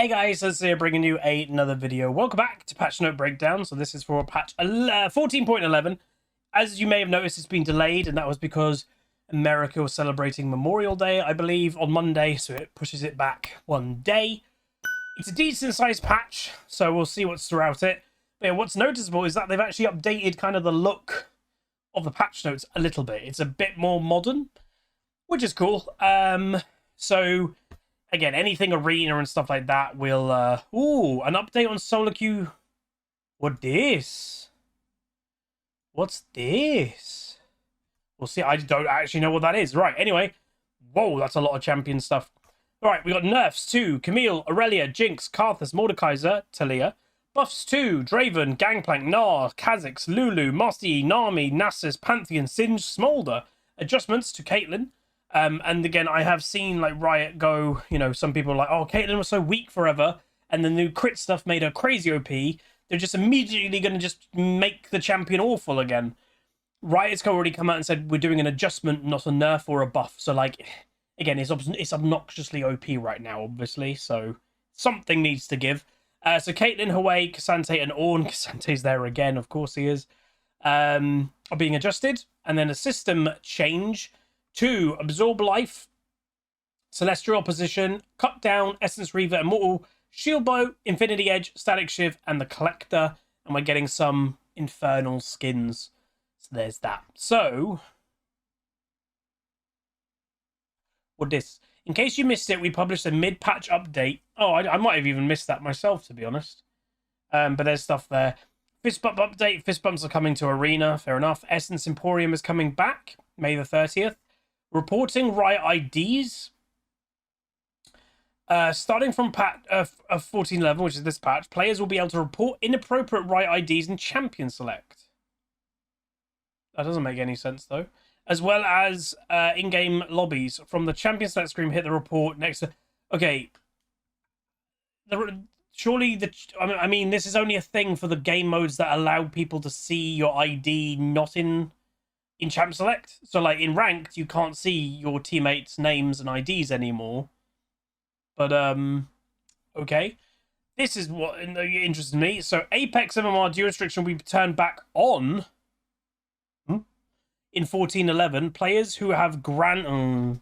Hey guys, Huzzy here bringing you another video. Welcome back to Patch Note Breakdown. So this is for patch 14.11. As you may have noticed, it's been delayed, and that was because America was celebrating Memorial Day, I believe, on Monday, so it pushes it back one day. It's a decent sized patch, so we'll see what's throughout it. But yeah, what's noticeable is that they've actually updated kind of the look of the patch notes a little bit. It's a bit more modern, which is cool. So again, anything arena and stuff like that will ooh, an update on solo queue. What this? What's this? We'll see. I don't actually know what that is. Right, anyway. Whoa, that's a lot of champion stuff. Alright, we got nerfs 2, Camille, Aurelia, Jinx, Karthus, Mordekaiser, Talia. Buffs 2, Draven, Gangplank, Gnar, Kha'Zix, Lulu, Master Yi, Nami, Nasus, Pantheon, Singe, Smolder. Adjustments to Caitlyn. And again, I have seen like Riot go, you know, some people are like, oh, Caitlyn was so weak forever, and the new crit stuff made her crazy OP. They're just immediately going to just make the champion awful again. Riot's already come out and said we're doing an adjustment, not a nerf or a buff. So like, again, it's obnoxiously OP right now, obviously. So something needs to give. So Caitlyn, Hwei, K'Sante, and Ornn. K'Sante's there again, of course he is. Are being adjusted, and then a system change. 2, Absorb Life, Celestial Opposition, Cut Down, Essence Reaver, Immortal, Shield Bow, Infinity Edge, Static Shiv, and the Collector. And we're getting some Infernal skins. So there's that. So, what this? In case you missed it, we published a mid-patch update. Oh, I might have even missed that myself, to be honest. But there's stuff there. Fist Bump update. Fist Bumps are coming to Arena. Fair enough. Essence Emporium is coming back May the 30th. Reporting Riot IDs. Starting from patch 14.11, which is this patch, players will be able to report inappropriate Riot IDs in Champion Select. That doesn't make any sense, though. As well as in-game lobbies. From the Champion Select screen, hit the report next to... Okay. Surely, I mean, this is only a thing for the game modes that allow people to see your ID not in Champ Select. So like in Ranked, you can't see your teammates' names and IDs anymore. But okay, this is what interests me. So Apex MMR duo restriction will be turned back on in 14.11. Players who have Grandmaster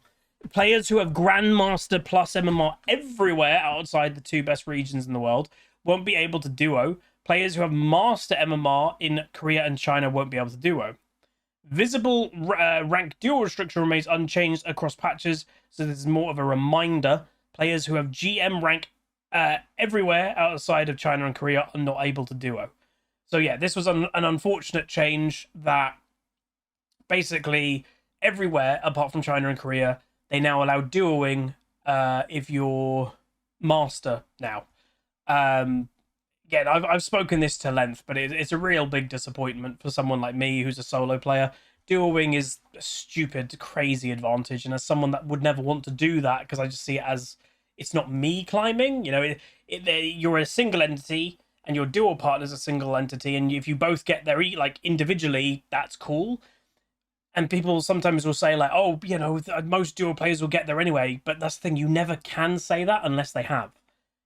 plus MMR everywhere outside the 2 best regions in the world won't be able to duo. Players who have Master MMR in Korea and China won't be able to duo. Visible rank dual restriction remains unchanged across patches, so this is more of a reminder. Players who have GM rank everywhere outside of China and Korea are not able to duo. So yeah, this was an unfortunate change that basically everywhere apart from China and Korea, they now allow duoing if you're Master now. Again, I've spoken this to length, but it's a real big disappointment for someone like me who's a solo player. Duoing is a stupid, crazy advantage, and as someone that would never want to do that, because I just see it as it's not me climbing. You know, you're a single entity, and your duo partner's a single entity, and if you both get there like individually, that's cool. And people sometimes will say like, oh, you know, most duo players will get there anyway, but that's the thing, you never can say that unless they have.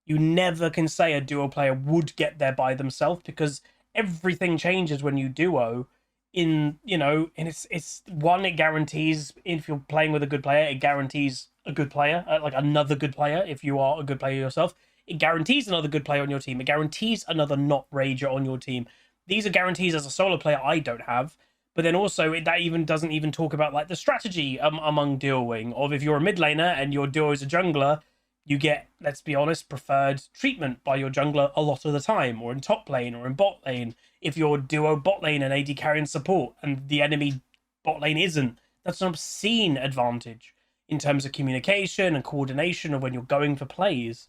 You never can say a duo player would get there by themselves, because everything changes when you duo. And it's one, it guarantees if you're playing with a good player, it guarantees a good player, like another good player. If you are a good player yourself, it guarantees another good player on your team. It guarantees another not rager on your team. These are guarantees as a solo player I don't have. But then also that even doesn't even talk about like the strategy among duoing, of if you're a mid laner and your duo is a jungler, you get, let's be honest, preferred treatment by your jungler a lot of the time, or in top lane, or in bot lane. If you're duo bot lane and AD carry and support, and the enemy bot lane isn't, that's an obscene advantage in terms of communication and coordination of when you're going for plays.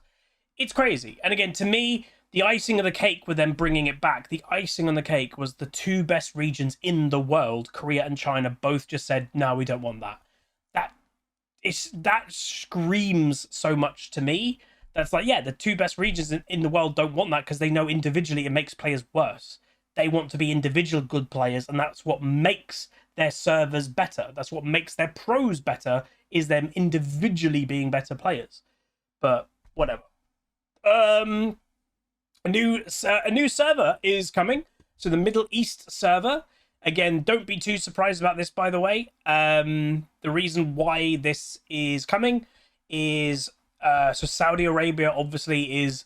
It's crazy. And again, to me, the icing of the cake with them bringing it back, the icing on the cake was the 2 best regions in the world, Korea and China, both just said, no, we don't want that. That screams so much to me. That's like, yeah, the 2 best regions in the world don't want that because they know individually it makes players worse. They want to be individual good players, and that's what makes their servers better. That's what makes their pros better, is them individually being better players. But whatever. a new server is coming. So the Middle East server. Again, don't be too surprised about this, by the way. The reason why this is coming is so Saudi Arabia obviously is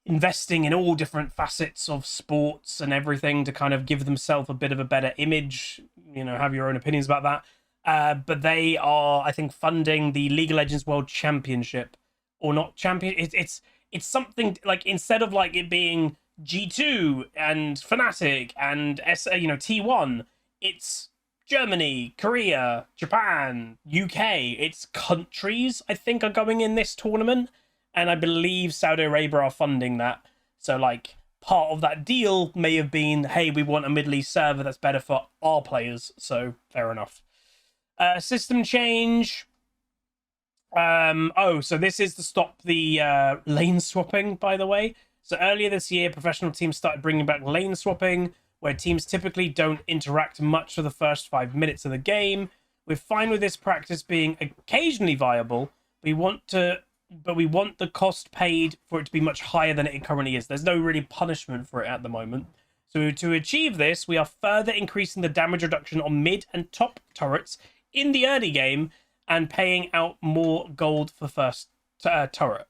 investing in all different facets of sports and everything to kind of give themselves a bit of a better image. You know, have your own opinions about that. But they are, I think, funding the League of Legends World Championship, or not champion. It's something like, instead of like it being G2 and Fnatic and T1, it's Germany, Korea, Japan, UK. It's countries, I think, are going in this tournament, and I believe Saudi Arabia are funding that. So like part of that deal may have been, hey, we want a Middle East server that's better for our players. So fair enough. System change. So this is to stop the lane swapping, by the way. So earlier this year, professional teams started bringing back lane swapping, where teams typically don't interact much for the first 5 minutes of the game. We're fine with this practice being occasionally viable. We want the cost paid for it to be much higher than it currently is. There's no really punishment for it at the moment. So to achieve this, we are further increasing the damage reduction on mid and top turrets in the early game and paying out more gold for first turret.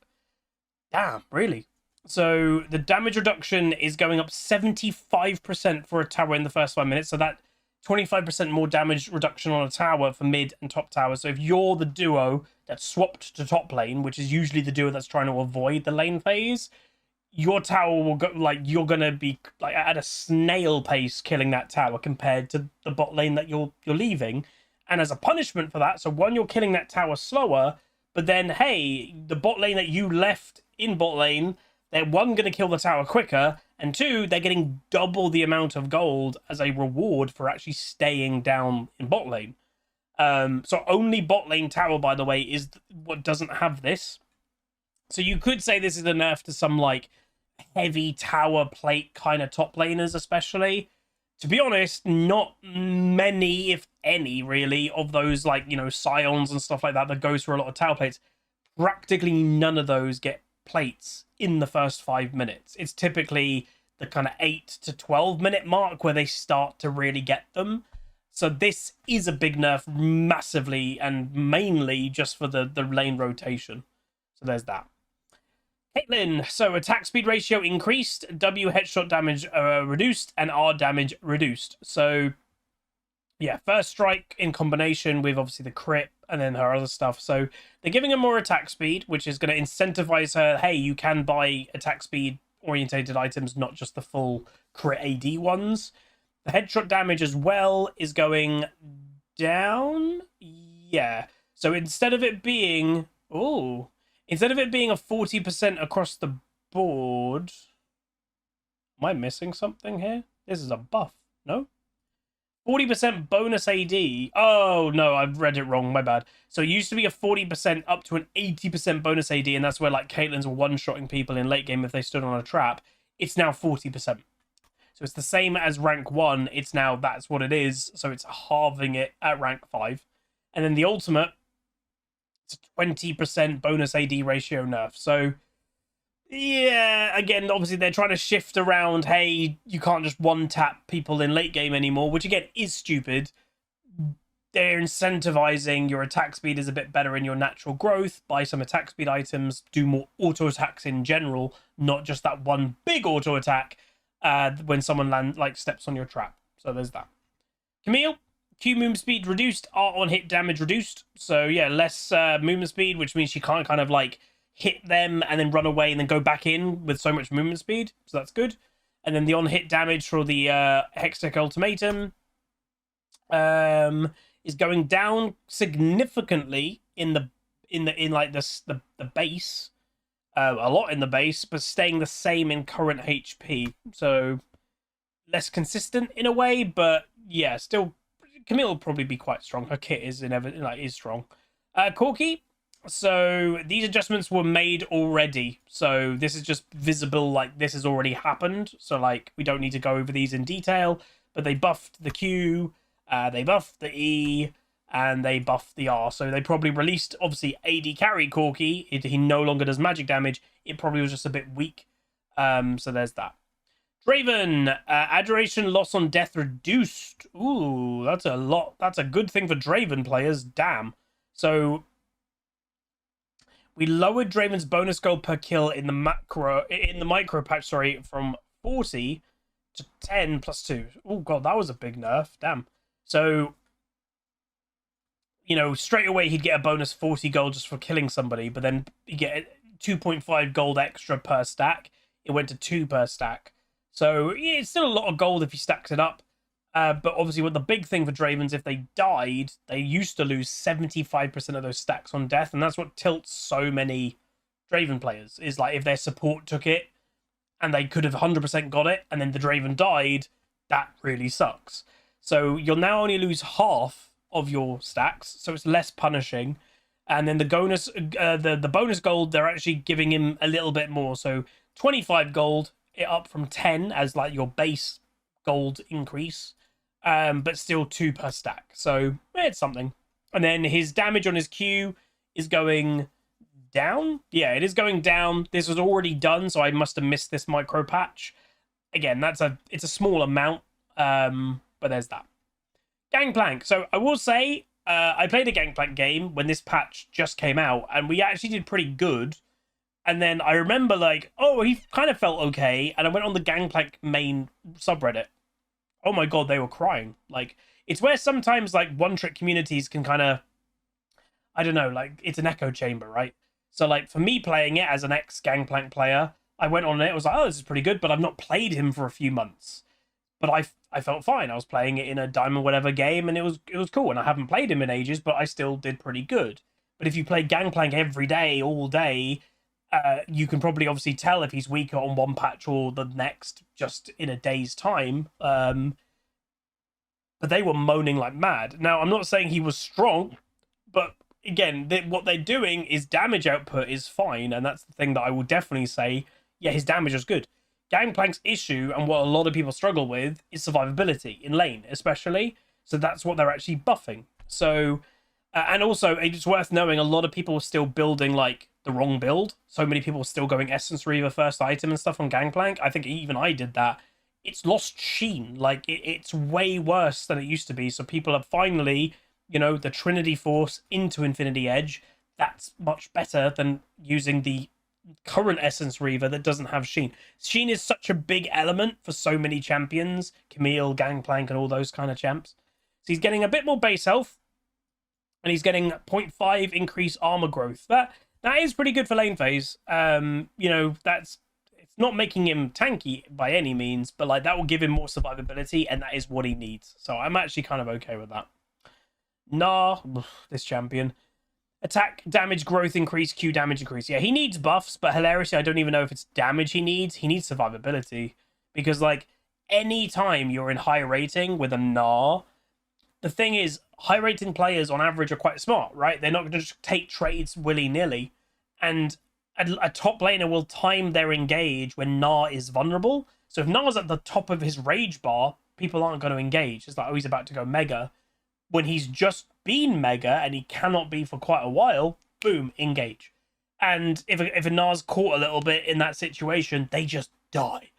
Damn, really? So the damage reduction is going up 75% for a tower in the first 5 minutes. So that 25% more damage reduction on a tower for mid and top tower. So if you're the duo that's swapped to top lane, which is usually the duo that's trying to avoid the lane phase, your tower will go, like, you're gonna be like at a snail pace killing that tower compared to the bot lane that you're leaving. And as a punishment for that, so one, you're killing that tower slower, but then, hey, the bot lane that you left in bot lane, they're one, going to kill the tower quicker, and two, they're getting double the amount of gold as a reward for actually staying down in bot lane. So only bot lane tower, by the way, is what doesn't have this. So you could say this is a nerf to some like heavy tower plate kind of top laners, especially. To be honest, not many, if any, really, of those, like, scions and stuff like that goes for a lot of tower plates. Practically none of those get plates in the first 5 minutes. It's typically the kind of 8 to 12 minute mark where they start to really get them. So this is a big nerf, massively, and mainly just for the lane rotation. So there's that. Caitlyn, so attack speed ratio increased, W headshot damage reduced, and R damage reduced. So yeah, first strike in combination with obviously the crit and then her other stuff. So they're giving her more attack speed, which is going to incentivize her. Hey, you can buy attack speed orientated items, not just the full crit AD ones. The headshot damage as well is going down. Yeah. So instead of it being a 40% across the board, am I missing something here? This is a buff, no? 40% bonus AD. Oh, no, I've read it wrong. My bad. So it used to be a 40% up to an 80% bonus AD, and that's where, like, Caitlyn's one-shotting people in late game if they stood on a trap. It's now 40%. So it's the same as rank 1. It's now, that's what it is. So it's halving it at rank 5. And then the ultimate, it's a 20% bonus AD ratio nerf. So, yeah, again, obviously they're trying to shift around, hey, you can't just one-tap people in late game anymore, which, again, is stupid. They're incentivizing your attack speed is a bit better in your natural growth. Buy some attack speed items, do more auto-attacks in general, not just that one big auto-attack when someone steps on your trap. So there's that. Camille, Q movement speed reduced, R on hit damage reduced. So yeah, less movement speed, which means she can't kind of like hit them and then run away and then go back in with so much movement speed. So that's good. And then the on hit damage for the Hextech Ultimatum is going down significantly in the base. A lot in the base, but staying the same in current HP. So less consistent in a way, but yeah, still Camille will probably be quite strong. Her kit is is strong. Corki. So these adjustments were made already. So this is just visible, like this has already happened. So like we don't need to go over these in detail, but they buffed the Q, they buffed the E, and they buffed the R. So they probably released, obviously, AD carry Corki. He no longer does magic damage. It probably was just a bit weak. So there's that. Draven, adoration loss on death reduced. Ooh, that's a lot. That's a good thing for Draven players. Damn. So we lowered Draven's bonus gold per kill in the micro patch, sorry, from 40 to 10 plus 2. Oh god, that was a big nerf. Damn. So, you know, straight away he'd get a bonus 40 gold just for killing somebody, but then you get 2.5 gold extra per stack. It went to 2 per stack. So yeah, it's still a lot of gold if you stacked it up. But obviously, what the big thing for Dravens, if they died, they used to lose 75% of those stacks on death, and that's what tilts so many Draven players. Is like if their support took it and they could have 100% got it, and then the Draven died, that really sucks. So you'll now only lose half of your stacks, so it's less punishing. And then the bonus, the bonus gold, they're actually giving him a little bit more. So 25 gold, it up from 10 as like your base gold increase, but still 2 per stack. So it's something. And then his damage on his Q is going down. Yeah, it is going down. This was already done, so I must have missed this micro patch. Again, it's a small amount, but there's that. Gangplank. So I will say, I played a Gangplank game when this patch just came out, and we actually did pretty good. And then I remember like, oh, he kind of felt okay. And I went on the Gangplank main subreddit. Oh my god, they were crying. Like, it's where sometimes like one-trick communities can kind of, I don't know, like it's an echo chamber, right? So like for me playing it as an ex-Gangplank player, I went on it, I was like, oh, this is pretty good, but I've not played him for a few months. But I felt fine. I was playing it in a diamond whatever game, and it was cool. And I haven't played him in ages, but I still did pretty good. But if you play Gangplank every day, all day, you can probably obviously tell if he's weaker on one patch or the next just in a day's time. But they were moaning like mad. Now, I'm not saying he was strong, but again, what they're doing is damage output is fine, and that's the thing that I will definitely say, yeah, his damage is good. Gangplank's issue, and what a lot of people struggle with, is survivability, in lane especially. So that's what they're actually buffing. So, and also, it's worth knowing, a lot of people are still building, like, the wrong build. So many people are still going Essence Reaver first item and stuff on Gangplank. I think even I did that. It's lost sheen. Like, it's way worse than it used to be. So people are finally, you know, the Trinity Force into Infinity Edge. That's much better than using the current Essence Reaver that doesn't have sheen. Sheen is such a big element for so many champions. Camille, Gangplank, and all those kind of champs. So he's getting a bit more base health. And he's getting 0.5 increase armor growth. That is pretty good for lane phase. You know, it's not making him tanky by any means, but like that will give him more survivability, and that is what he needs. So I'm actually kind of okay with that. This champion. Attack damage growth increase, Q damage increase. Yeah, he needs buffs, but hilariously, I don't even know if it's damage he needs. He needs survivability. Because, like, any time you're in high rating with a Gnar, the thing is, high rating players on average are quite smart, right? They're not going to just take trades willy-nilly. And a top laner will time their engage when Gnar is vulnerable. So if Gnar's at the top of his rage bar, people aren't going to engage. It's like, oh, he's about to go mega. When he's just been mega and he cannot be for quite a while, boom, engage. And if a Gnar's caught a little bit in that situation, they just die.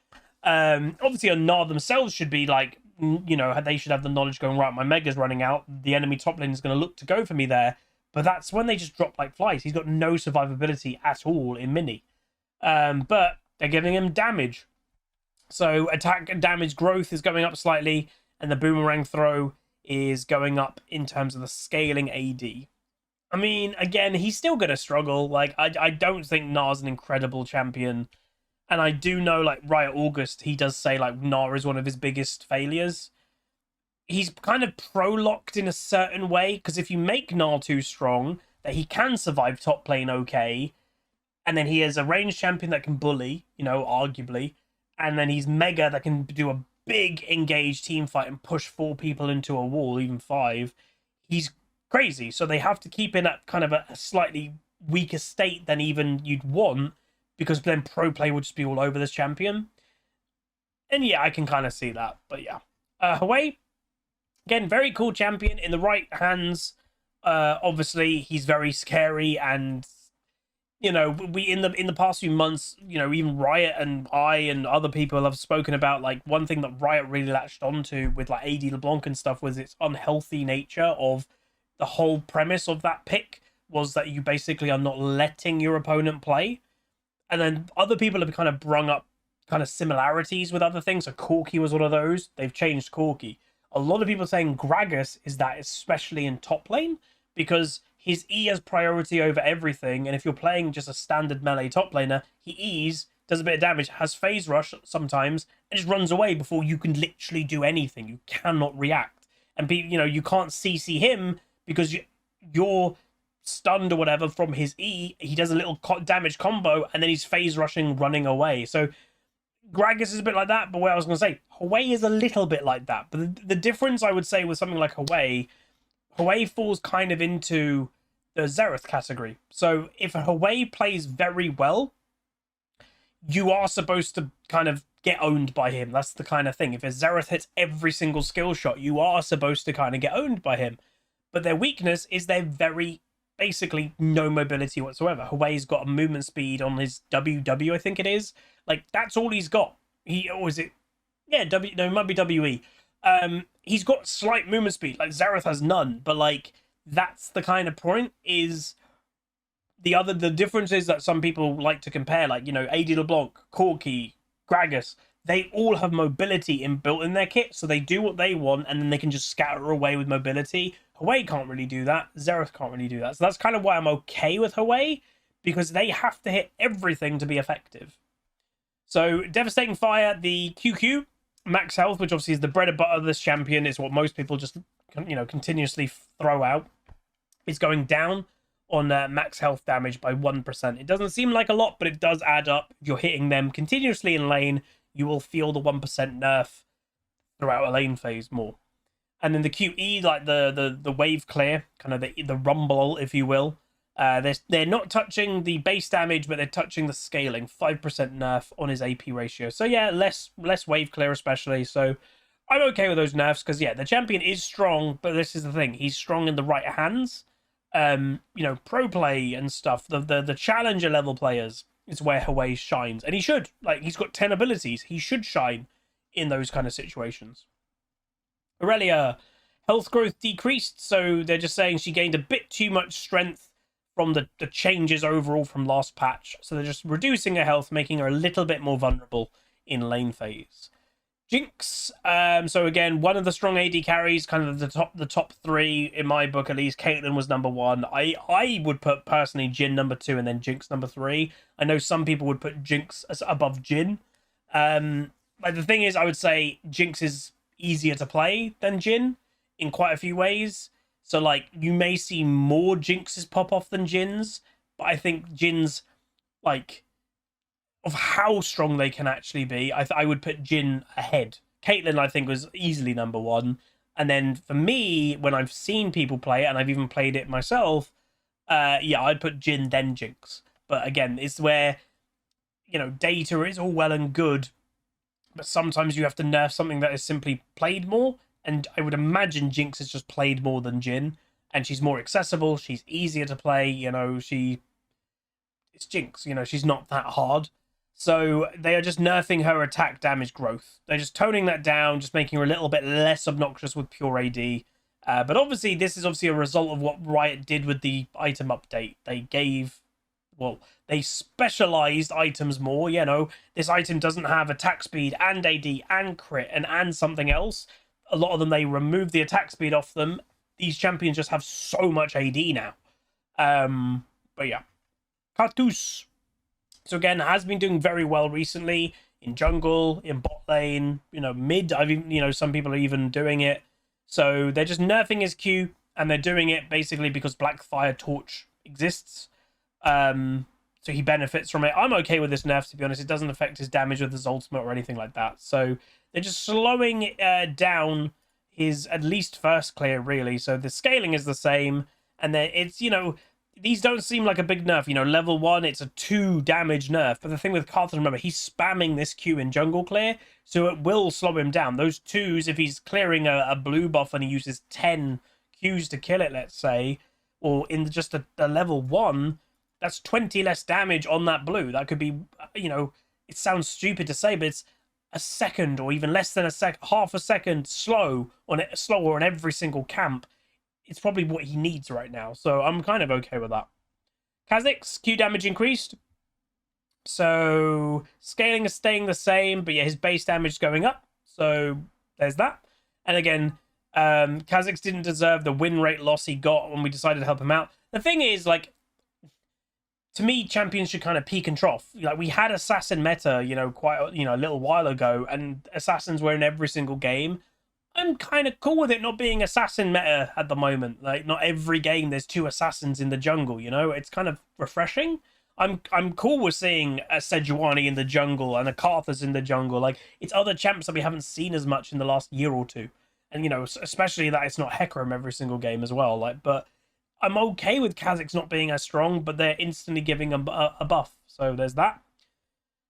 Obviously, a Gnar themselves should be like, you know, they should have the knowledge going, right, my mega's running out, the enemy top lane is going to look to go for me there. But that's when they just drop like flies. He's got no survivability at all in mini. But they're giving him damage. So attack and damage growth is going up slightly, and the boomerang throw is going up in terms of the scaling AD. I mean, again, he's still going to struggle. Like, I don't think Gnar's an incredible champion. And I do know, like, Riot August, he does say, like, Gnar is one of his biggest failures. He's kind of pro-locked in a certain way, because if you make Gnar too strong, that he can survive top lane okay, and then he is a ranged champion that can bully, you know, arguably, and then he's mega that can do a big engaged team fight and push 4 people into a wall, even 5. He's crazy. So they have to keep in at kind of a slightly weaker state than even you'd want, because then pro play would just be all over this champion. And yeah, I can kind of see that. But yeah. Hwei, again, very cool champion in the right hands. Obviously, he's very scary, and we in the past few months, even Riot and I and other people have spoken about, like, one thing that Riot really latched onto with like AD LeBlanc and stuff was its unhealthy nature. Of the whole premise of that pick was that you basically are not letting your opponent play, and then other people have kind of brung up kind of similarities with other things. So Corki was one of those. They've changed Corki. A lot of people are saying Gragas is that, especially in top lane, because his E has priority over everything, and if you're playing just a standard melee top laner, he E's, does a bit of damage, has phase rush sometimes, and just runs away before you can literally do anything. You cannot react, and you can't CC him because you're stunned or whatever from his E. He does a little damage combo, and then he's phase rushing, running away. So Gragas is a bit like that, but what I was going to say, Hwei is a little bit like that. But the difference, I would say, with something like Hwei falls kind of into the Xerath category. So if Hwei plays very well, you are supposed to kind of get owned by him. That's the kind of thing. If a Xerath hits every single skill shot, you are supposed to kind of get owned by him. But their weakness is they're basically no mobility whatsoever. Hwei's got a movement speed on his WW, I think it is. Like, that's all he's got. Or is it? Yeah, no, it might be WE. He's got slight movement speed. Like, Xerath has none. But, like, that's the kind of point. Is the difference is that some people like to compare, like, AD LeBlanc, Corki, Gragas, they all have mobility inbuilt in their kit, so they do what they want, and then they can just scatter away with mobility. Hwei can't really do that. Xerath can't really do that. So that's kind of why I'm okay with Hwei, because they have to hit everything to be effective. So, Devastating Fire, the QQ, max health, which obviously is the bread and butter of this champion, is what most people just, continuously throw out. It's going down on max health damage by 1%. It doesn't seem like a lot, but it does add up. If you're hitting them continuously in lane, you will feel the 1% nerf throughout a lane phase more. And then the QE, like the wave clear, kind of the rumble, if you will. They're not touching the base damage, but they're touching the scaling. 5% nerf on his AP ratio. So yeah, less wave clear especially. So I'm okay with those nerfs because, yeah, the champion is strong, but this is the thing. He's strong in the right hands. Pro play and stuff. The challenger level players is where Hwei shines. And he should. Like, he's got 10 abilities. He should shine in those kind of situations. Aurelia, health growth decreased. So they're just saying she gained a bit too much strength from the changes overall from last patch. So they're just reducing her health, making her a little bit more vulnerable in lane phase. Jinx, so again, one of the strong AD carries, kind of the top three in my book at least. Caitlyn was number one. I would put personally Jhin number two and then Jinx number three. I know some people would put Jinx as above Jhin. Like, the thing is, I would say Jinx is easier to play than Jhin in quite a few ways. So, like, you may see more Jinxes pop off than Jhins, but I think Jhin's, like, of how strong they can actually be, I would put Jhin ahead. Caitlyn, I think, was easily number one. And then for me, when I've seen people play it, and I've even played it myself, yeah, I'd put Jhin, then Jinx. But again, it's where, data is all well and good, but sometimes you have to nerf something that is simply played more. And I would imagine Jinx is just played more than Jhin, and she's more accessible. She's easier to play. It's Jinx. She's not that hard. So they are just nerfing her attack damage growth. They're just toning that down, just making her a little bit less obnoxious with pure AD. But obviously, this is obviously a result of what Riot did with the item update. They specialized items more. This item doesn't have attack speed and AD and crit and something else. A lot of them, they removed the attack speed off them. These champions just have so much AD now. But yeah. Karthus. So again, has been doing very well recently in jungle, in bot lane, mid. I've even, some people are even doing it. So they're just nerfing his Q, and they're doing it basically because Blackfire Torch exists. So he benefits from it. I'm okay with this nerf, to be honest. It doesn't affect his damage with his ultimate or anything like that. So they're just slowing down his at least first clear, really. So the scaling is the same, and then it's, these don't seem like a big nerf. Level 1, it's a 2 damage nerf. But the thing with Karthus, remember, he's spamming this Q in jungle clear, so it will slow him down. Those 2s, if he's clearing a blue buff and he uses 10 Qs to kill it, let's say, or in just a level 1, that's 20 less damage on that blue. That could be, you know, it sounds stupid to say, but it's a second or even less than a half a second slower on every single camp. It's probably what he needs right now. So I'm kind of okay with that. Kha'Zix's Q damage increased. So scaling is staying the same, but yeah, his base damage is going up. So there's that. And again, Kha'Zix didn't deserve the win rate loss he got when we decided to help him out. The thing is, like, to me, champions should kind of peak and trough. Like, we had assassin meta, you know, quite, you know, a little while ago, and assassins were in every single game. I'm kind of cool with it not being assassin meta at the moment. Like, not every game there's 2 assassins in the jungle, you know? It's kind of refreshing. I'm cool with seeing a Sejuani in the jungle and a Karthus in the jungle. Like, it's other champs that we haven't seen as much in the last year or two. And, you know, especially that it's not Hecarim every single game as well. Like, but I'm okay with Kha'Zix not being as strong, but they're instantly giving a buff. So there's that.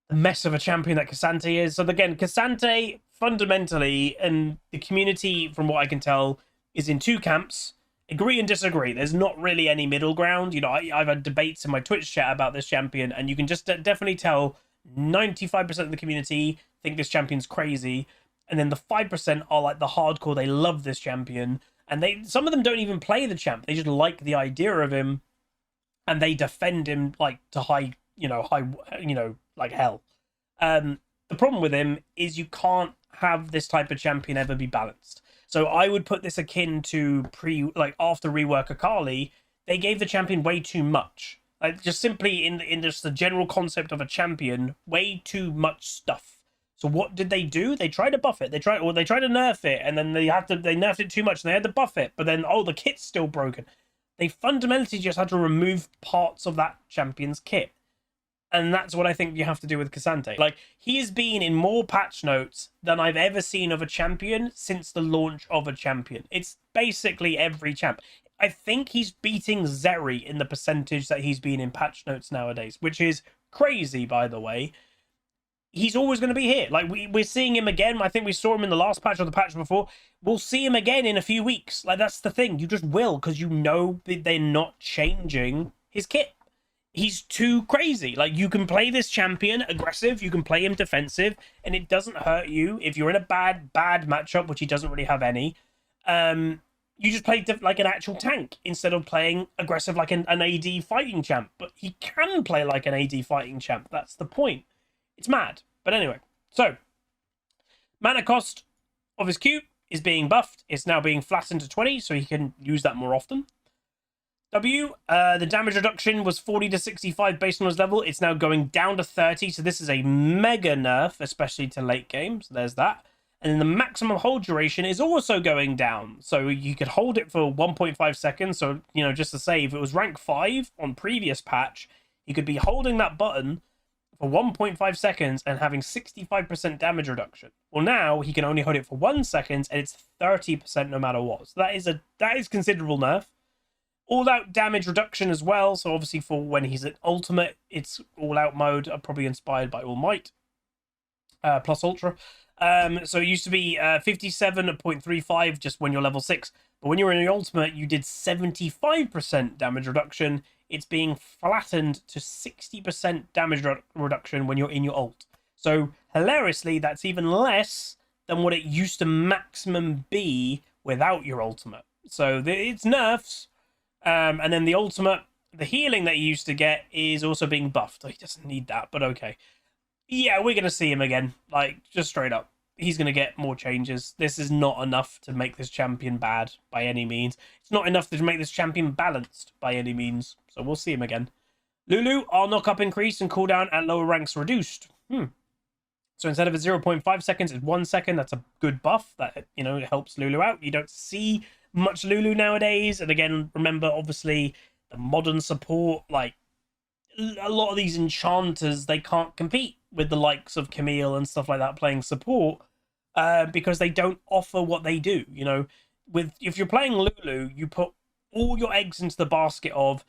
The mess of a champion that K'Sante is. So again, K'Sante fundamentally, and the community, from what I can tell, is in 2 camps. Agree and disagree. There's not really any middle ground. You know, I've had debates in my Twitch chat about this champion, and you can just definitely tell 95% of the community think this champion's crazy. And then the 5% are like the hardcore. They love this champion. And some of them don't even play the champ. They just like the idea of him, and they defend him like to high, like hell. The problem with him is you can't have this type of champion ever be balanced. So I would put this akin to after rework Akali, they gave the champion way too much. Like, just simply in just the general concept of a champion, way too much stuff. So what did they do? They tried to buff it. They tried to nerf it, and then they nerfed it too much, and they had to buff it. But then, the kit's still broken. They fundamentally just had to remove parts of that champion's kit. And that's what I think you have to do with K'Sante. Like, he has been in more patch notes than I've ever seen of a champion since the launch of a champion. It's basically every champ. I think he's beating Zeri in the percentage that he's been in patch notes nowadays, which is crazy, by the way. He's always going to be here. Like, we're seeing him again. I think we saw him in the last patch or the patch before. We'll see him again in a few weeks. Like, that's the thing. You just will, because you know that they're not changing his kit. He's too crazy. Like, you can play this champion aggressive, you can play him defensive, and it doesn't hurt you if you're in a bad matchup, which he doesn't really have any. You just play like an actual tank instead of playing aggressive like an AD fighting champ. But he can play like an AD fighting champ. That's the point. It's mad. But anyway, so mana cost of his Q is being buffed. It's now being flattened to 20, so he can use that more often. The damage reduction was 40 to 65 based on his level. It's now going down to 30, so this is a mega nerf, especially to late game. So there's that. And then the maximum hold duration is also going down. So you could hold it for 1.5 seconds. So, you know, just to say, if it was rank 5 on previous patch, you could be holding that button for 1.5 seconds and having 65% damage reduction. Well, now he can only hold it for 1 second, and it's 30% no matter what. So that is considerable nerf. All-out damage reduction as well. So obviously for when he's at ultimate, it's all-out mode, probably inspired by All Might plus Ultra. So it used to be 57.35 just when you're level 6. But when you're in the ultimate, you did 75% damage reduction. It's being flattened to 60% damage reduction when you're in your ult. So hilariously, that's even less than what it used to maximum be without your ultimate. So it's nerfs. And then the ultimate, the healing that he used to get is also being buffed. He doesn't need that, but okay. Yeah, we're going to see him again. Like, just straight up. He's going to get more changes. This is not enough to make this champion bad by any means. It's not enough to make this champion balanced by any means. So we'll see him again. Lulu, our knock-up increase and cooldown at lower ranks reduced. So instead of a 0.5 seconds, it's 1 second. That's a good buff. That, you know, it helps Lulu out. You don't see much Lulu nowadays. And again, remember, obviously, the modern support, like, a lot of these enchanters, they can't compete with the likes of Camille and stuff like that playing support because they don't offer what they do. You know, if you're playing Lulu, you put all your eggs into the basket of,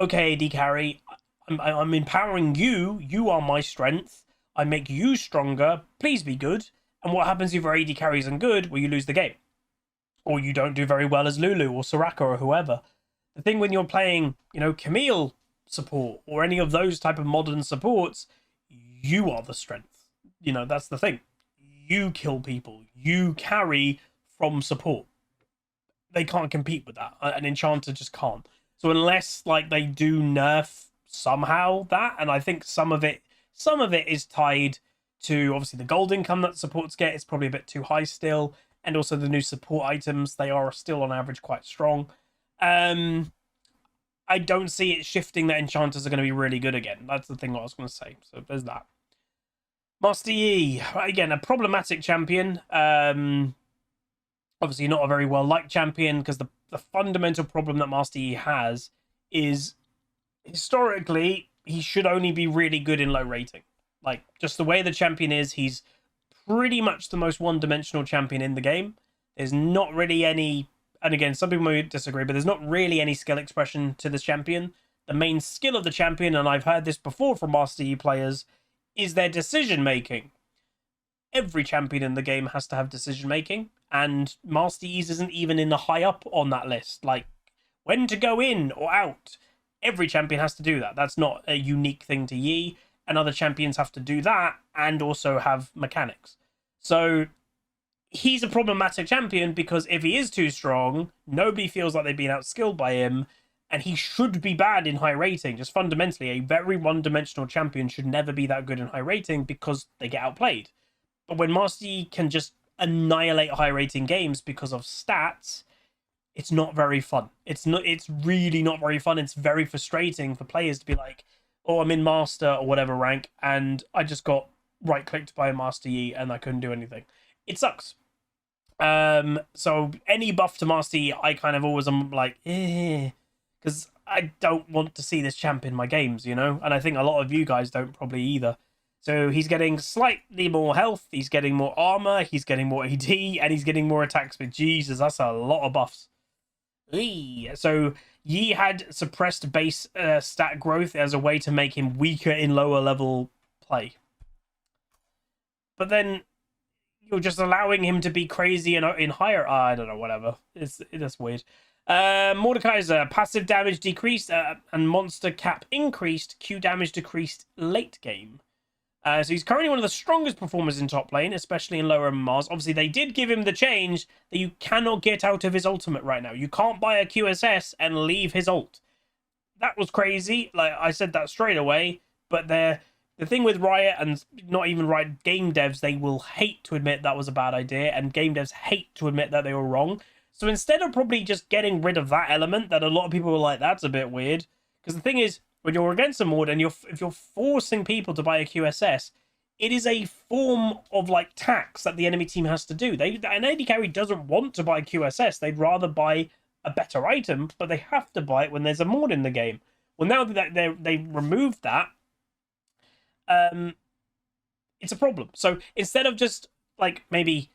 okay, AD carry, I'm empowering you. You are my strength. I make you stronger. Please be good. And what happens if your AD carry isn't good? Well, you lose the game. Or you don't do very well as Lulu or Soraka or whoever. The thing when you're playing, you know, Camille support or any of those type of modern supports, you are the strength. You know, that's the thing. You kill people. You carry from support. They can't compete with that. An enchanter just can't. So unless like they do nerf somehow that, and I think some of it is tied to obviously the gold income that supports get. It's probably a bit too high still, and also the new support items, they are still on average quite strong. I don't see it shifting that enchanters are going to be really good again. That's the thing I was going to say. So there's that. Master Yi, again, a problematic champion. Obviously not a very well-liked champion, because the fundamental problem that Master Yi has is, historically, he should only be really good in low rating. Like, just the way the champion is, he's pretty much the most one-dimensional champion in the game. There's not really any, and again, some people may disagree, but there's not really any skill expression to the champion. The main skill of the champion, and I've heard this before from Master Yi players, is their decision-making. Every champion in the game has to have decision-making, and Master Yi's isn't even in the high up on that list. Like, when to go in or out, every champion has to do that. That's not a unique thing to Yi, and other champions have to do that and also have mechanics. So he's a problematic champion, because if he is too strong, nobody feels like they've been outskilled by him, and he should be bad in high rating. Just fundamentally, a very one-dimensional champion should never be that good in high rating, because they get outplayed. But when Master Yi can just annihilate high rating games because of stats, it's not very fun. It's really not very fun. It's very frustrating for players to be like, oh, I'm in Master or whatever rank, and I just got right-clicked by Master Yi and I couldn't do anything. It sucks. So any buff to Master Yi, I kind of always am like, because I don't want to see this champ in my games, you know? And I think a lot of you guys don't probably either. So he's getting slightly more health, he's getting more armor, he's getting more AD, and he's getting more attack speed. Jesus, that's a lot of buffs. So Yi had suppressed base stat growth as a way to make him weaker in lower level play. But then you're just allowing him to be crazy in higher... I don't know, whatever. That's weird. Mordekaiser, passive damage decreased and monster cap increased, Q damage decreased late game. So he's currently one of the strongest performers in top lane, especially in lower MMRs. Obviously, they did give him the change that you cannot get out of his ultimate right now. You can't buy a QSS and leave his ult. That was crazy. Like, I said that straight away. But the thing with Riot, and not even Riot, game devs, they will hate to admit that was a bad idea, and game devs hate to admit that they were wrong. So instead of probably just getting rid of that element, that a lot of people were like, that's a bit weird. Because the thing is, when you're against a mod and if you're forcing people to buy a QSS, it is a form of like tax that the enemy team has to do. An AD carry doesn't want to buy a QSS. They'd rather buy a better item, but they have to buy it when there's a mod in the game. Well, now that they removed that, it's a problem. So instead of just like maybe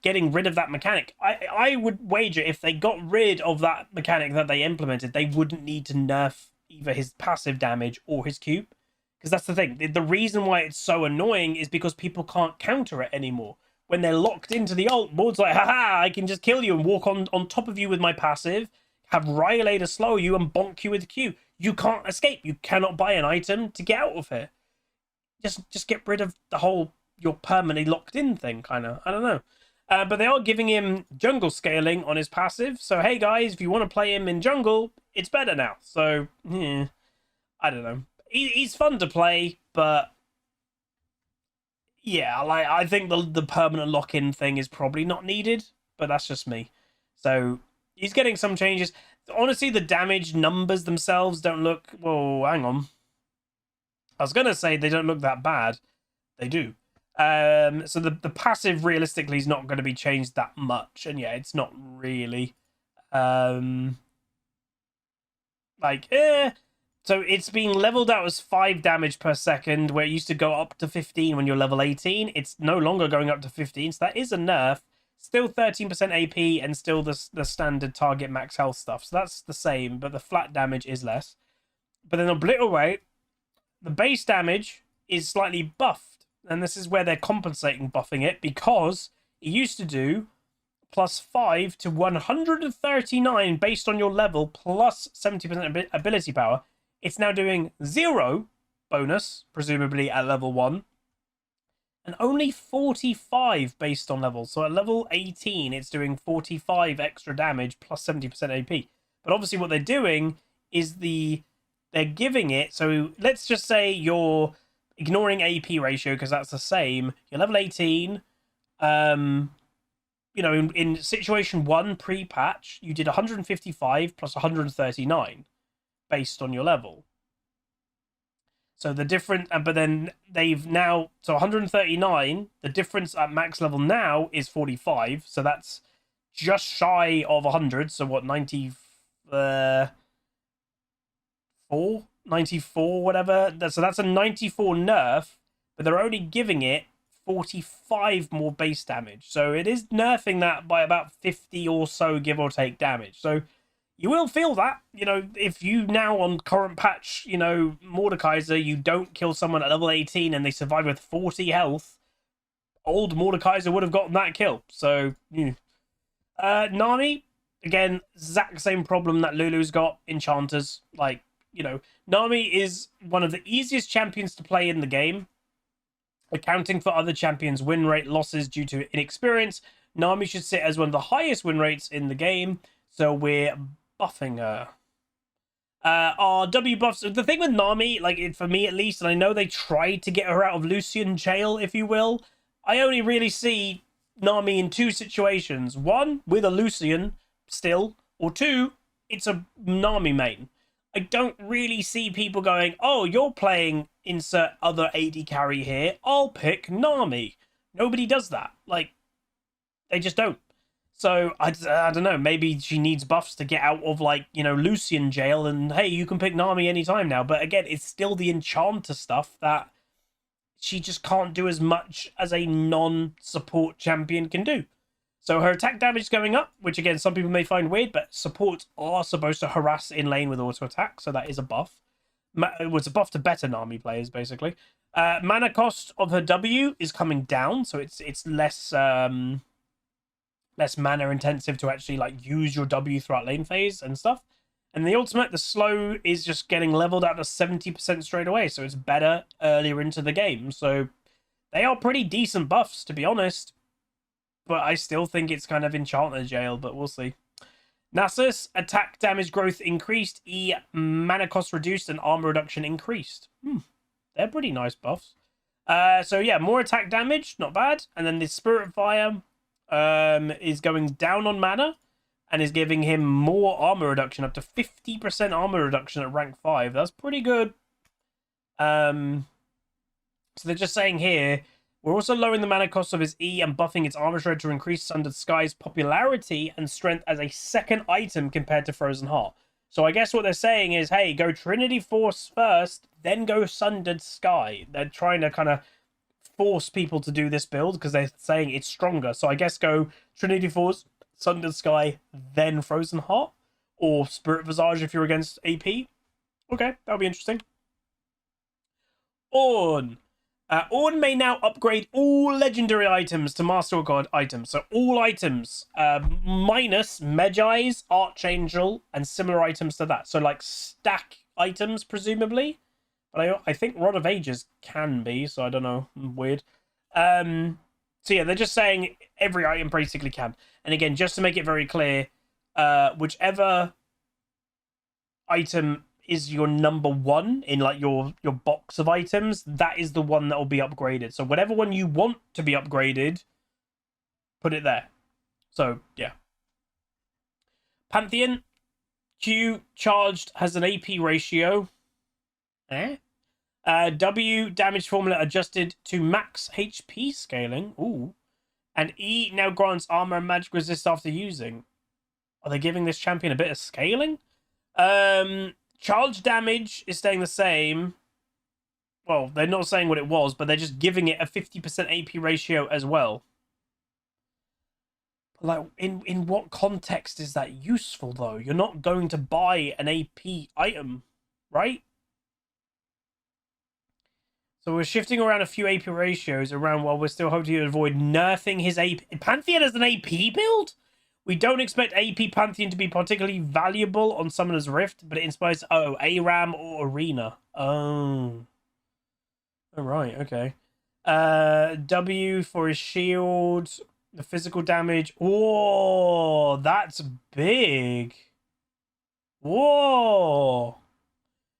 getting rid of that mechanic, I would wager if they got rid of that mechanic that they implemented, they wouldn't need to nerf either his passive damage or his Q. Because that's the thing. The reason why it's so annoying is because people can't counter it anymore. When they're locked into the ult, Maud's like, haha, I can just kill you and walk on top of you with my passive, have Rylaider slow you and bonk you with Q. You can't escape. You cannot buy an item to get out of here. Just get rid of the whole you're permanently locked in thing, kind of. I don't know. But they are giving him jungle scaling on his passive. So, hey, guys, if you want to play him in jungle, it's better now. So, I don't know. He's fun to play, but yeah, like I think the permanent lock-in thing is probably not needed, but that's just me. So, he's getting some changes. Honestly, the damage numbers themselves don't look... Whoa, hang on. I was going to say they don't look that bad. They do. So the passive realistically is not going to be changed that much, and yeah, it's not really so it's being leveled out as 5 damage per second, where it used to go up to 15 when you're level 18. It's no longer going up to 15, so that is a nerf. Still 13% AP and still the standard target max health stuff, so that's the same, but the flat damage is less. But then Obliterate, the base damage is slightly buffed. And this is where they're compensating buffing it, because it used to do plus 5 to 139 based on your level plus 70% ability power. It's now doing 0 bonus, presumably at level 1, and only 45 based on level. So at level 18, it's doing 45 extra damage plus 70% AP. But obviously what they're doing is they're giving it, so let's just say you're ignoring AP ratio because that's the same. You're level 18. You know, in situation 1 pre-patch, you did 155 plus 139 based on your level. So the difference, but then they've now, so 139, the difference at max level now is 45. So that's just shy of 100. So what, 94, whatever. So that's a 94 nerf, but they're only giving it 45 more base damage. So it is nerfing that by about 50 or so, give or take, damage. So you will feel that, you know, if you now on current patch, you know, Mordekaiser, you don't kill someone at level 18 and they survive with 40 health, old Mordekaiser would have gotten that kill. So, Nami, again, exact same problem that Lulu's got, Enchanters. Like, you know, Nami is one of the easiest champions to play in the game. Accounting for other champions' win rate losses due to inexperience, Nami should sit as one of the highest win rates in the game. So we're buffing her. Our W buffs. The thing with Nami, like for me at least, and I know they tried to get her out of Lucian jail, if you will. I only really see Nami in 2 situations. 1, with a Lucian still, or 2, it's a Nami main. I don't really see people going, oh, you're playing insert other AD carry here, I'll pick Nami. Nobody does that. Like, they just don't. So, I don't know, maybe she needs buffs to get out of, like, you know, Lucian jail, and hey, you can pick Nami anytime now. But again, it's still the Enchanter stuff that she just can't do as much as a non-support champion can do. So her attack damage is going up, which again, some people may find weird, but supports are supposed to harass in lane with auto attack, so that is a buff. It was a buff to better Nami players, basically. Mana cost of her W is coming down, so it's less less mana intensive to actually like use your W throughout lane phase and stuff. And the ultimate, the slow, is just getting leveled out to 70% straight away, so it's better earlier into the game. So they are pretty decent buffs, to be honest. But I still think it's kind of Enchanter jail, but we'll see. Nasus, attack damage growth increased, E, mana cost reduced, and armor reduction increased. They're pretty nice buffs. So yeah, more attack damage, not bad. And then the Spirit Fire is going down on mana and is giving him more armor reduction, up to 50% armor reduction at rank 5. That's pretty good. So they're just saying here, we're also lowering the mana cost of his E and buffing its armor shred to increase Sundered Sky's popularity and strength as a second item compared to Frozen Heart. So I guess what they're saying is, hey, go Trinity Force first, then go Sundered Sky. They're trying to kind of force people to do this build because they're saying it's stronger. So I guess go Trinity Force, Sundered Sky, then Frozen Heart. Or Spirit Visage if you're against AP. Okay, that'll be interesting. Ornn. Ornn may now upgrade all legendary items to Master or God items. So all items, minus Magi's, Archangel, and similar items to that. So like stack items, presumably. But I think Rod of Ages can be, so I don't know. Weird. So yeah, they're just saying every item basically can. And again, just to make it very clear, whichever item is your number 1 in like your box of items, that is the one that will be upgraded. So whatever one you want to be upgraded, put it there. So yeah. Pantheon, Q charged has an AP ratio. W damage formula adjusted to max HP scaling. Ooh. And E now grants armor and magic resist after using. Are they giving this champion a bit of scaling? Charge damage is staying the same. Well, they're not saying what it was, but they're just giving it a 50% AP ratio as well. Like, in what context is that useful, though? You're not going to buy an AP item, right? So we're shifting around a few AP ratios around while we're still hoping to avoid nerfing his AP. Pantheon as an AP build? We don't expect AP Pantheon to be particularly valuable on Summoner's Rift, but it inspires, ARAM or Arena. Oh. All right, okay. W for his shield, the physical damage. Whoa, that's big. Whoa.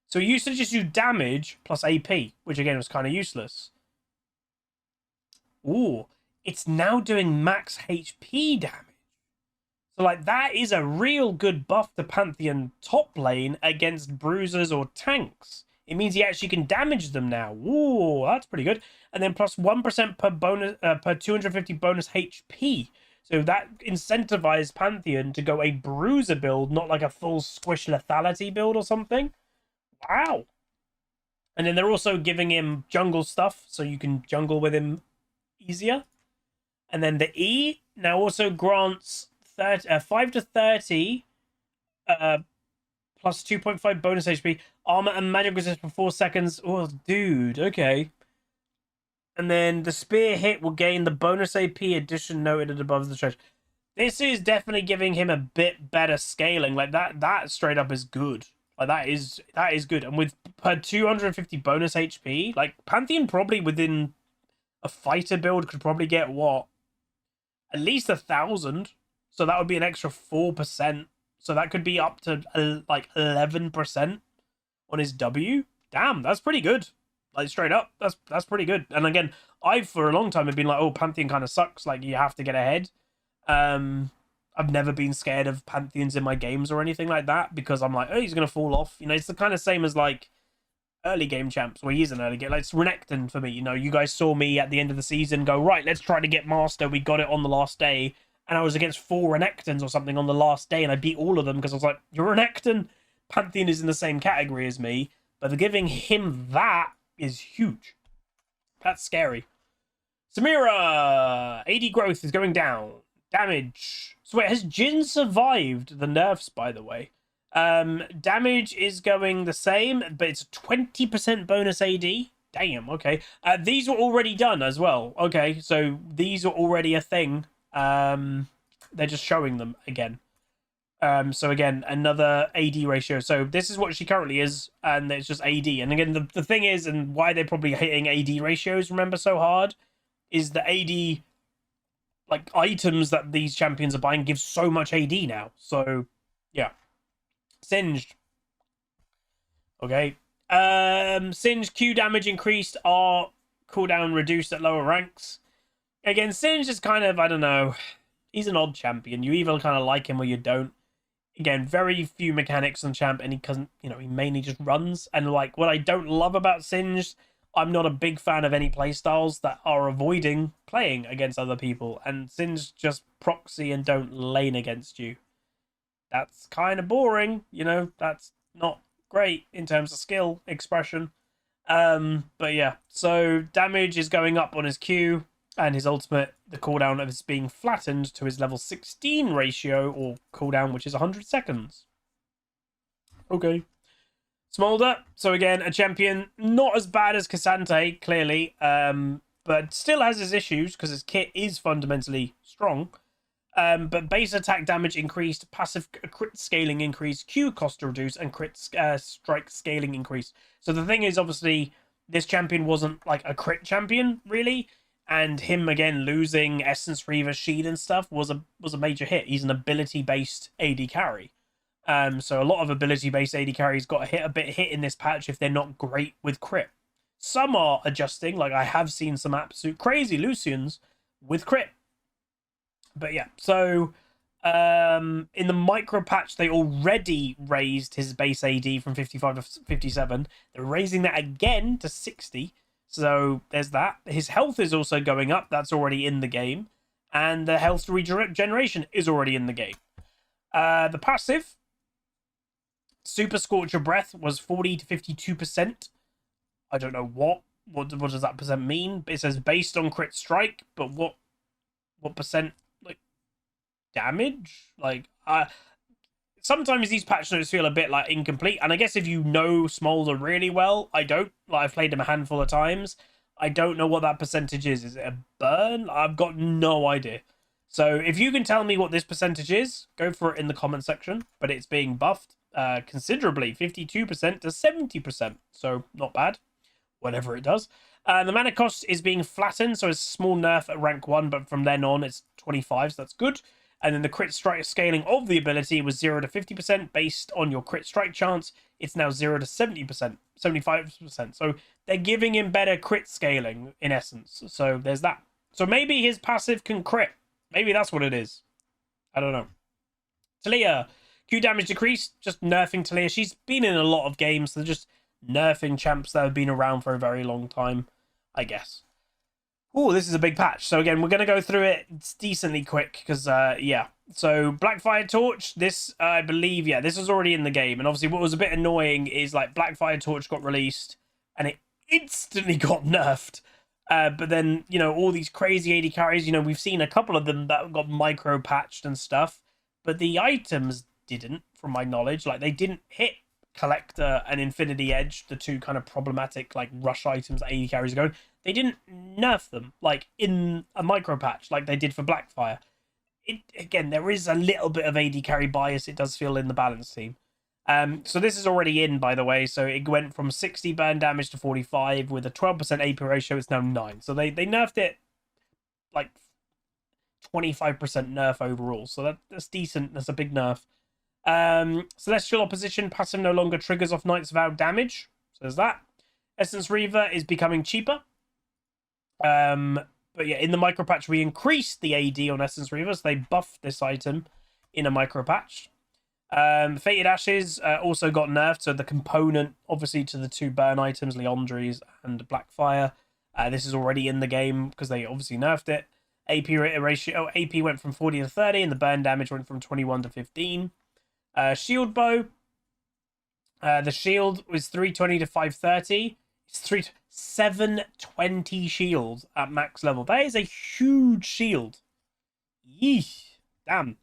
So it used to just do damage plus AP, which again was kind of useless. Ooh, it's now doing max HP damage. So, like, that is a real good buff to Pantheon top lane against bruisers or tanks. It means he actually can damage them now. Ooh, that's pretty good. And then plus 1% per bonus per 250 bonus HP. So that incentivized Pantheon to go a bruiser build, not like a full squish lethality build or something. Wow. And then they're also giving him jungle stuff, so you can jungle with him easier. And then the E now also grants 5 to 30 plus 2.5 bonus HP, armor and magic resist for 4 seconds. Oh, dude, okay. And then the spear hit will gain the bonus AP addition noted above the stretch. This is definitely giving him a bit better scaling. Like that straight up is good. Like that is good. And with per 250 bonus HP, like Pantheon probably within a fighter build could probably get what? At least 1,000. So that would be an extra 4%. So that could be up to like 11% on his W. Damn, that's pretty good. Like straight up, that's pretty good. And again, I've for a long time have been like, oh, Pantheon kind of sucks. Like you have to get ahead. I've never been scared of Pantheons in my games or anything like that because I'm like, oh, he's gonna fall off. You know, it's the kind of same as like early game champs where he is an early game. Like it's Renekton for me. You know, you guys saw me at the end of the season go, right, let's try to get Master. We got it on the last day. And I was against 4 Renektons or something on the last day, and I beat all of them because I was like, you're Renekton. Pantheon is in the same category as me, but giving him that is huge. That's scary. Samira! AD growth is going down. Damage. So wait, has Jin survived the nerfs, by the way? Damage is going the same, but it's a 20% bonus AD. Damn, okay. These were already done as well. Okay, so these are already a thing. They're just showing them again. So again, another AD ratio. So this is what she currently is, and it's just AD. And again, the thing is, and why they're probably hitting AD ratios, remember, so hard, is the AD, like, items that these champions are buying give so much AD now. So, yeah. Singed. Okay. Singed Q damage increased, R cooldown reduced at lower ranks. Again, Singed is kind of, I don't know, he's an odd champion. You either kind of like him or you don't. Again, very few mechanics on champ, and he doesn't, you know, he mainly just runs. And like, what I don't love about Singed, I'm not a big fan of any playstyles that are avoiding playing against other people. And Singed just proxy and don't lane against you. That's kind of boring, you know, that's not great in terms of skill expression. But yeah, so damage is going up on his Q. And his ultimate, the cooldown of is being flattened to his level 16 ratio, or cooldown, which is 100 seconds. Okay. Smolder, so again, a champion not as bad as SANTE, clearly, but still has his issues, because his kit is fundamentally strong. But base attack damage increased, passive crit scaling increased, Q cost reduced, and crit strike scaling increased. So the thing is, obviously, this champion wasn't like a crit champion, really. And him, again, losing Essence Reaver, Sheed and stuff was a major hit. He's an ability-based AD carry. So a lot of ability-based AD carries got a bit hit in this patch if they're not great with crit. Some are adjusting, like I have seen some absolute crazy Lucians with crit. But yeah, so in the micro patch, they already raised his base AD from 55 to 57. They're raising that again to 60. So there's that. His health is also going up. That's already in the game. And the health regeneration is already in the game. The passive, Super Scorcher Breath, was 40 to 52%. I don't know what does that percent mean. It says based on crit strike, but what percent, like, damage? Like, sometimes these patch notes feel a bit like incomplete, and I guess if you know Smolder really well, I don't. Like, I've played him a handful of times. I don't know what that percentage is. Is it a burn? I've got no idea. So if you can tell me what this percentage is, go for it in the comment section. But it's being buffed considerably, 52% to 70%. So not bad, whatever it does. The mana cost is being flattened, so it's a small nerf at rank 1, but from then on it's 25, so that's good. And then the crit strike scaling of the ability was 0 to 50% based on your crit strike chance. It's now 0 to 70%, 75%. So they're giving him better crit scaling in essence. So there's that. So maybe his passive can crit. Maybe that's what it is. I don't know. Talia, Q damage decreased. Just nerfing Talia. She's been in a lot of games. So they're just nerfing champs that have been around for a very long time, I guess. Oh, this is a big patch. So again, we're going to go through it decently quick because, yeah. So Blackfire Torch, this, I believe, yeah, this was already in the game. And obviously what was a bit annoying is like Blackfire Torch got released and it instantly got nerfed. But then, you know, all these crazy AD carries, you know, we've seen a couple of them that got micro patched and stuff. But the items didn't, from my knowledge. Like, they didn't hit Collector and Infinity Edge, the two kind of problematic, like, rush items that AD carries are going. They didn't nerf them, like, in a micro patch, like they did for Blackfire. Again, there is a little bit of AD carry bias, it does feel, in the balance team. So this is already in, by the way. So it went from 60 burn damage to 45 with a 12% AP ratio. It's now 9. So they nerfed it like 25% nerf overall. So that's decent. That's a big nerf. Celestial Opposition passive no longer triggers off Knight's Vow damage. So there's that. Essence Reaver is becoming cheaper. But yeah, in the micro patch, we increased the AD on Essence Reaver. So they buffed this item in a micro patch. Fated Ashes also got nerfed, so the component, obviously, to the two burn items, Leandri's and Blackfire, this is already in the game because they obviously nerfed it. AP ratio, AP went from 40 to 30, and the burn damage went from 21 to 15. Shield Bow, the shield was 320 to 530. It's 720 shield at max level. That is a huge shield. Yeesh, damn.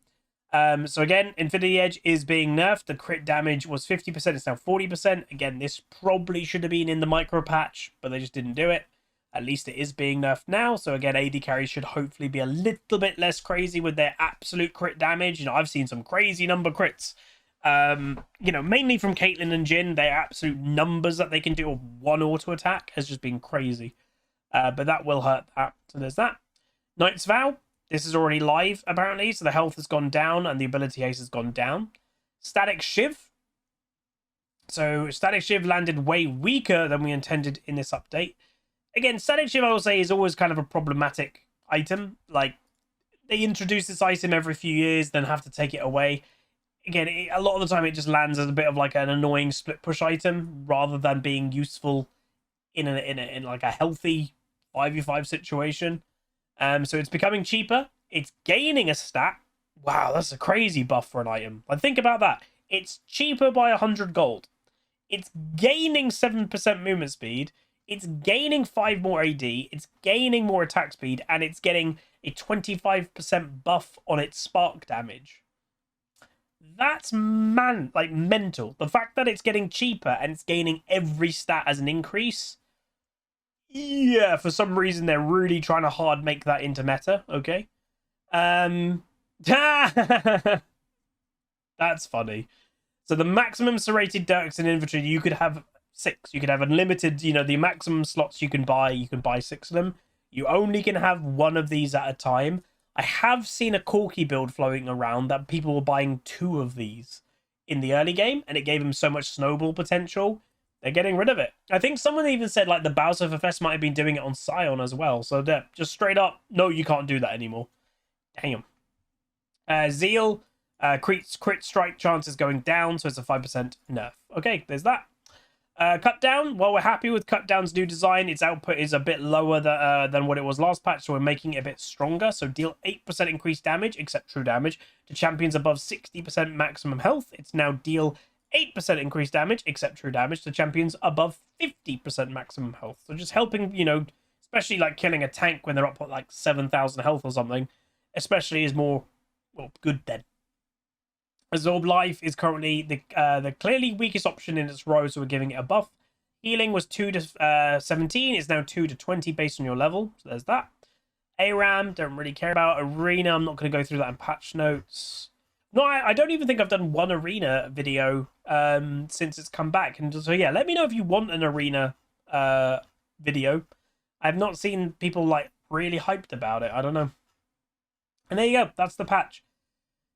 So again, Infinity Edge is being nerfed. The crit damage was 50%, it's now 40%. Again, this probably should have been in the micro patch, but they just didn't do it. At least it is being nerfed now. So again, AD carries should hopefully be a little bit less crazy with their absolute crit damage. You know, I've seen some crazy number crits. You know, mainly from Caitlyn and Jhin, their absolute numbers that they can do of one auto attack has just been crazy. But that will hurt that. So there's that. Knight's Vow. This is already live, apparently, so the health has gone down and the ability haste has gone down. Static Shiv. So Static Shiv landed way weaker than we intended in this update. Again, Static Shiv, I will say, is always kind of a problematic item. Like, they introduce this item every few years, then have to take it away. Again, a lot of the time it just lands as a bit of like an annoying split push item rather than being useful in like a healthy 5v5 situation. So it's becoming cheaper. It's gaining a stat. Wow, that's a crazy buff for an item. Like, think about that. It's cheaper by 100 gold. It's gaining 7% movement speed. It's gaining 5 more AD. It's gaining more attack speed. And it's getting a 25% buff on its spark damage. That's mental. The fact that it's getting cheaper and it's gaining every stat as an increase... Yeah, for some reason they're really trying to hard make that into meta. Okay. That's funny. So the maximum serrated Dirks in inventory, you could have 6. You could have unlimited, you know, the maximum slots you can buy 6 of them. You only can have 1 of these at a time. I have seen a Corki build floating around that people were buying 2 of these in the early game, and it gave them so much snowball potential. They're getting rid of it. I think someone even said like the Bowser Fest might have been doing it on Scion as well. So they're just straight up, no, you can't do that anymore. Damn. Zeal, crit strike chance is going down, so it's a 5% nerf. Okay, there's that. Cut down. Well, we're happy with Cut Down's new design. Its output is a bit lower than what it was last patch, so we're making it a bit stronger. So deal 8% increased damage, except true damage, to champions above 60% maximum health. It's now deal 8% increased damage, except true damage, to champions above 50% maximum health. So just helping, you know, especially like killing a tank when they're up at like 7,000 health or something, especially is more, well, good then. Absorb Life is currently the clearly weakest option in its row, so we're giving it a buff. Healing was 2 to 17, it's now 2 to 20 based on your level, so there's that. ARAM, don't really care about. Arena, I'm not going to go through that in patch notes. No, I don't even think I've done one arena video since it's come back. And so, yeah, let me know if you want an arena video. I've not seen people, like, really hyped about it. I don't know. And there you go. That's the patch.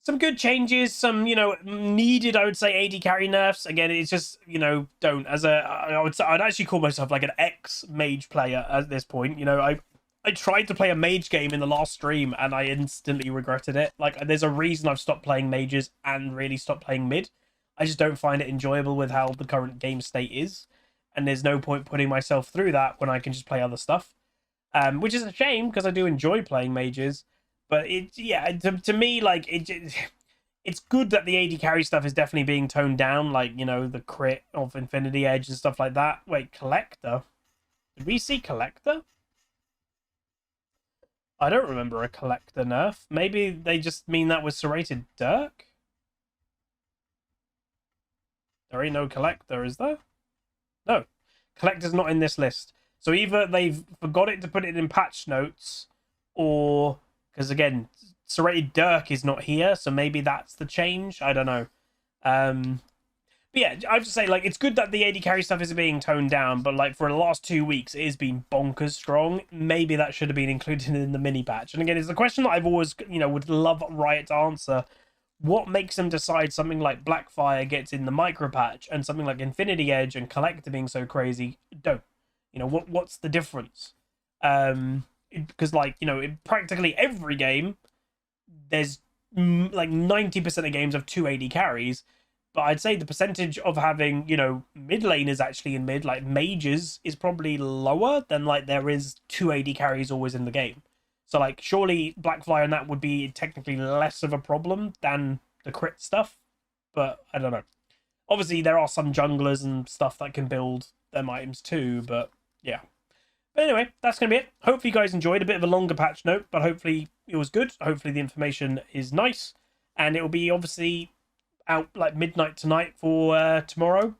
Some good changes, some, you know, needed, I would say, AD carry nerfs. Again, it's just, you know, don't. I'd actually call myself like an ex-mage player at this point. You know, I tried to play a mage game in the last stream and I instantly regretted it. Like, there's a reason I've stopped playing mages and really stopped playing mid. I just don't find it enjoyable with how the current game state is. And there's no point putting myself through that when I can just play other stuff. Which is a shame because I do enjoy playing mages. But to me, like, it's good that the AD carry stuff is definitely being toned down. Like, you know, the crit of Infinity Edge and stuff like that. Wait, Collector? Did we see Collector? I don't remember a Collector nerf. Maybe they just mean that was Serrated Dirk? There ain't no Collector, is there? No. Collector's not in this list. So either they've forgot it to put it in patch notes, or... Because, again, Serrated Dirk is not here, so maybe that's the change. I don't know. But yeah, I have to say, like, it's good that the AD carry stuff is being toned down, but, like, for the last 2 weeks, it has been bonkers strong. Maybe that should have been included in the mini patch. And again, it's a question that I've always, you know, would love Riot to answer. What makes them decide something like Blackfire gets in the micro patch and something like Infinity Edge and Collector being so crazy don't? You know, what's the difference? Because, like, you know, in practically every game, there's like 90% of games have 2 AD carries, but I'd say the percentage of having, you know, mid laners actually in mid, like mages, is probably lower than, like, there is 2 AD carries always in the game. So, like, surely Blackfire and that would be technically less of a problem than the crit stuff, but I don't know. Obviously, there are some junglers and stuff that can build them items too, but yeah. But anyway, that's going to be it. Hopefully you guys enjoyed. A bit of a longer patch note, but hopefully it was good. Hopefully the information is nice. And it will be obviously out like midnight tonight for tomorrow.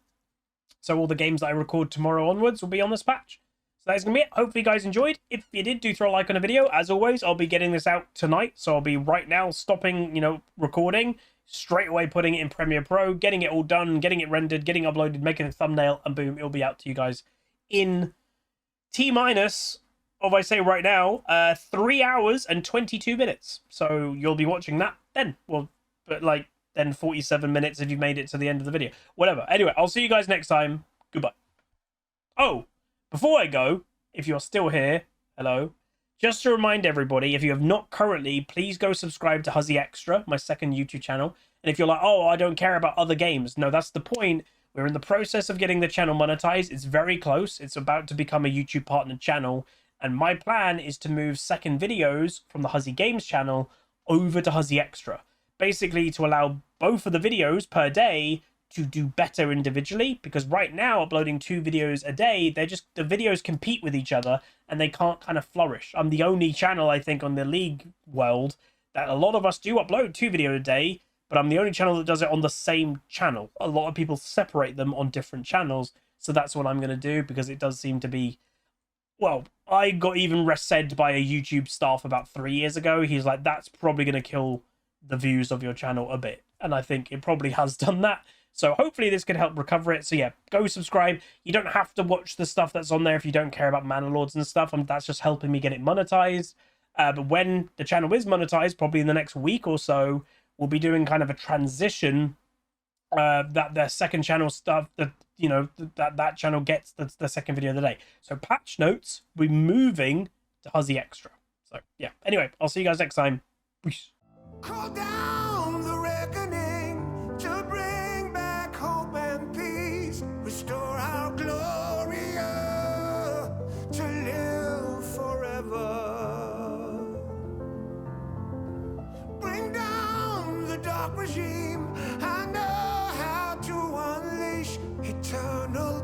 So all the games that I record tomorrow onwards will be on this patch. So that's going to be it. Hopefully you guys enjoyed. If you did, do throw a like on the video. As always, I'll be getting this out tonight. So I'll be right now stopping, you know, recording. Straight away putting it in Premiere Pro. Getting it all done. Getting it rendered. Getting uploaded. Making a thumbnail. And boom, it'll be out to you guys in... T-minus, of I say right now, 3 hours and 22 minutes. So you'll be watching that then. Well, but like then 47 minutes if you made it to the end of the video. Whatever. Anyway, I'll see you guys next time. Goodbye. Oh, before I go, if you're still here, hello. Just to remind everybody, if you have not currently, please go subscribe to Huzzy Extra, my second YouTube channel. And if you're like, oh, I don't care about other games. No, that's the point. We're in the process of getting the channel monetized. It's very close. It's about to become a YouTube partnered channel. And my plan is to move second videos from the HuzzyGames channel over to Huzzy Extra. Basically to allow both of the videos per day to do better individually. Because right now, uploading 2 videos a day, the videos compete with each other and they can't kind of flourish. I'm the only channel, I think, on the League world that a lot of us do upload 2 videos a day. But I'm the only channel that does it on the same channel. A lot of people separate them on different channels. So that's what I'm going to do because it does seem to be... Well, I got even said by a YouTube staff about 3 years ago. He's like, that's probably going to kill the views of your channel a bit. And I think it probably has done that. So hopefully this can help recover it. So yeah, go subscribe. You don't have to watch the stuff that's on there if you don't care about Mana Lords and stuff. That's just helping me get it monetized. But when the channel is monetized, probably in the next week or so, we'll be doing kind of a transition that the second channel stuff that, you know, that channel gets the second video of the day. So patch notes, we're moving to Huzzy Extra. So yeah, anyway, I'll see you guys next time. Peace. Call down the reckoning to bring back hope and peace, restore our glory to live forever. Bring down the dark regime. I know how to unleash eternal